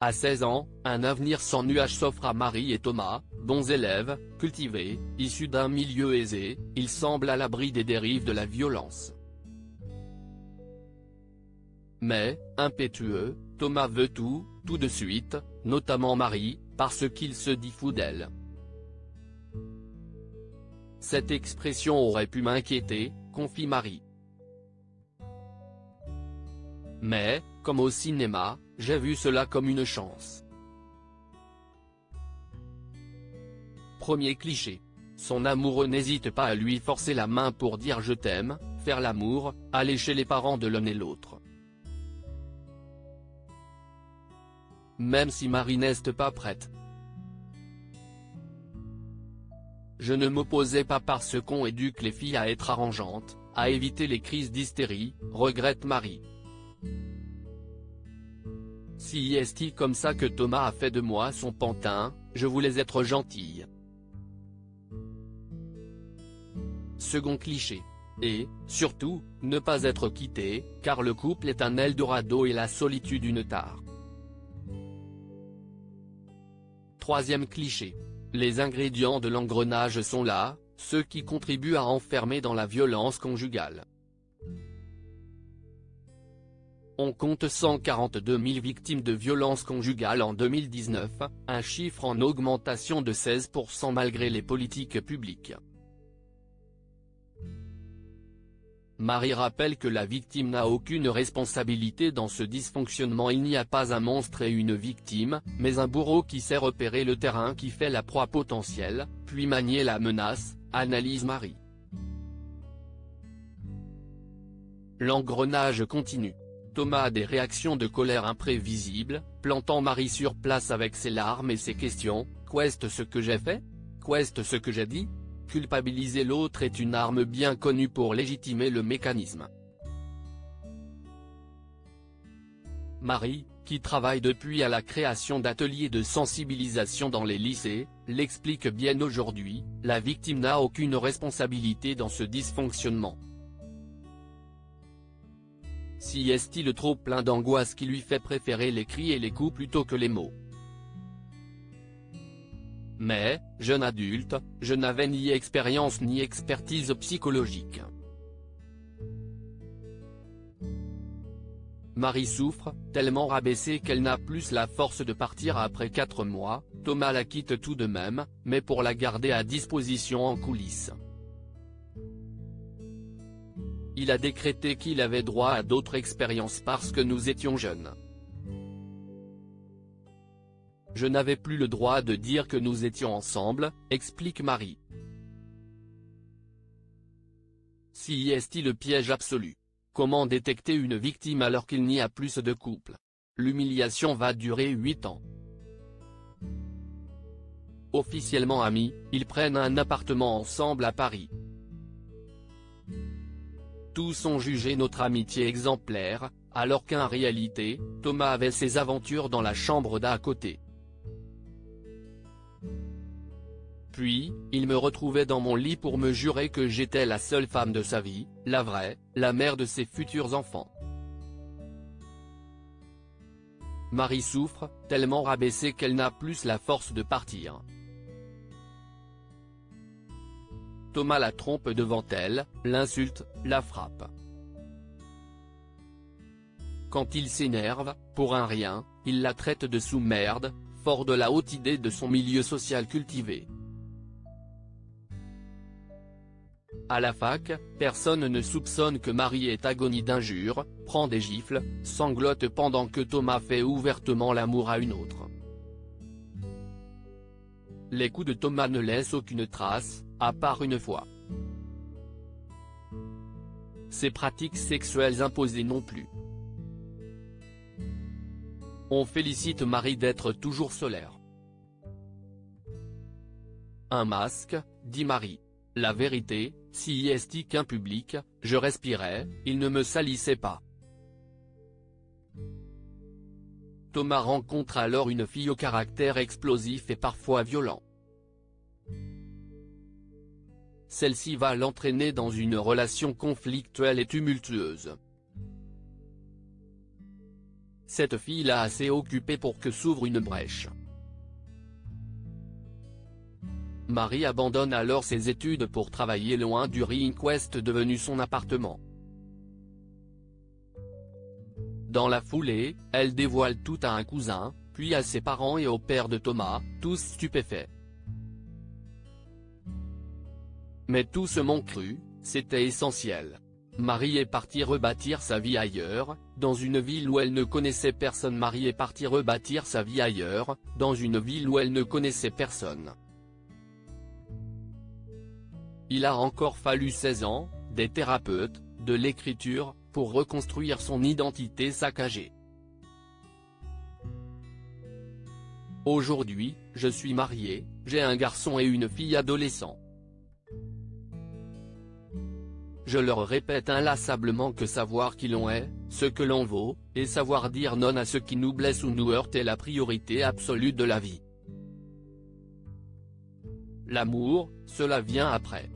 À 16 ans, un avenir sans nuages s'offre à Marie et Thomas, bons élèves, cultivés, issus d'un milieu aisé, ils semblent à l'abri des dérives de la violence. Mais, impétueux, Thomas veut tout de suite, notamment Marie, parce qu'il se dit fou d'elle. Cette expression aurait pu m'inquiéter, confie Marie. Mais, comme au cinéma, j'ai vu cela comme une chance. Premier cliché. Son amoureux n'hésite pas à lui forcer la main pour dire je t'aime, faire l'amour, aller chez les parents de l'un et l'autre. Même si Marie n'est pas prête. Je ne m'opposais pas parce qu'on éduque les filles à être arrangeantes, à éviter les crises d'hystérie, regrette Marie. Si est-il comme ça que Thomas a fait de moi son pantin, je voulais être gentille. Second cliché. Et, surtout, ne pas être quitté, car le couple est un Eldorado et la solitude une tare. Troisième cliché. Les ingrédients de l'engrenage sont là, ceux qui contribuent à enfermer dans la violence conjugale. On compte 142 000 victimes de violences conjugales en 2019, un chiffre en augmentation de 16% malgré les politiques publiques. Marie rappelle que la victime n'a aucune responsabilité dans ce dysfonctionnement. Il n'y a pas un monstre et une victime, mais un bourreau qui sait repérer le terrain qui fait la proie potentielle, puis manier la menace, analyse Marie. L'engrenage continue. Thomas a des réactions de colère imprévisibles, plantant Marie sur place avec ses larmes et ses questions. Qu'est-ce ce que j'ai fait? Qu'est-ce ce que j'ai dit? Culpabiliser l'autre est une arme bien connue pour légitimer le mécanisme. Marie, qui travaille depuis à la création d'ateliers de sensibilisation dans les lycées, l'explique bien aujourd'hui, la victime n'a aucune responsabilité dans ce dysfonctionnement. Si est-il trop plein d'angoisse qui lui fait préférer les cris et les coups plutôt que les mots. Mais, jeune adulte, je n'avais ni expérience ni expertise psychologique. Marie souffre, tellement rabaissée qu'elle n'a plus la force de partir après 4 mois, Thomas la quitte tout de même, mais pour la garder à disposition en coulisses. Il a décrété qu'il avait droit à d'autres expériences parce que nous étions jeunes. Je n'avais plus le droit de dire que nous étions ensemble, explique Marie. Si est-il le piège absolu? Comment détecter une victime alors qu'il n'y a plus de couple? L'humiliation va durer 8 ans. Officiellement amis, ils prennent un appartement ensemble à Paris. Tous ont jugé notre amitié exemplaire, alors qu'en réalité, Thomas avait ses aventures dans la chambre d'à côté. Puis, il me retrouvait dans mon lit pour me jurer que j'étais la seule femme de sa vie, la vraie, la mère de ses futurs enfants. Marie souffre, tellement rabaissée qu'elle n'a plus la force de partir. Thomas la trompe devant elle, l'insulte, la frappe. Quand il s'énerve, pour un rien, il la traite de sous-merde, fort de la haute idée de son milieu social cultivé. À la fac, personne ne soupçonne que Marie est agonie d'injures, prend des gifles, sanglote pendant que Thomas fait ouvertement l'amour à une autre. Les coups de Thomas ne laissent aucune trace, à part une fois. Ses pratiques sexuelles imposées non plus. On félicite Marie d'être toujours solaire. Un masque, dit Marie. La vérité, si est qu'un public, je respirais, il ne me salissait pas. Thomas rencontre alors une fille au caractère explosif et parfois violent. Celle-ci va l'entraîner dans une relation conflictuelle et tumultueuse. cette fille l'a assez occupée pour que s'ouvre une brèche. Marie abandonne alors ses études pour travailler loin du Request devenu son appartement. Dans la foulée, elle dévoile tout à un cousin, puis à ses parents et au père de Thomas, tous stupéfaits. Mais tout ce mon cru, c'était essentiel. Marie est partie rebâtir sa vie ailleurs, dans une ville où elle ne connaissait personne. Marie est partie rebâtir sa vie ailleurs, dans une ville où elle ne connaissait personne. Il a encore fallu 16 ans, des thérapeutes, de l'écriture, pour reconstruire son identité saccagée. Aujourd'hui, je suis marié, j'ai un garçon et une fille adolescents. Je leur répète inlassablement que savoir qui l'on est, ce que l'on vaut, et savoir dire non à ce qui nous blesse ou nous heurte est la priorité absolue de la vie. L'amour, cela vient après.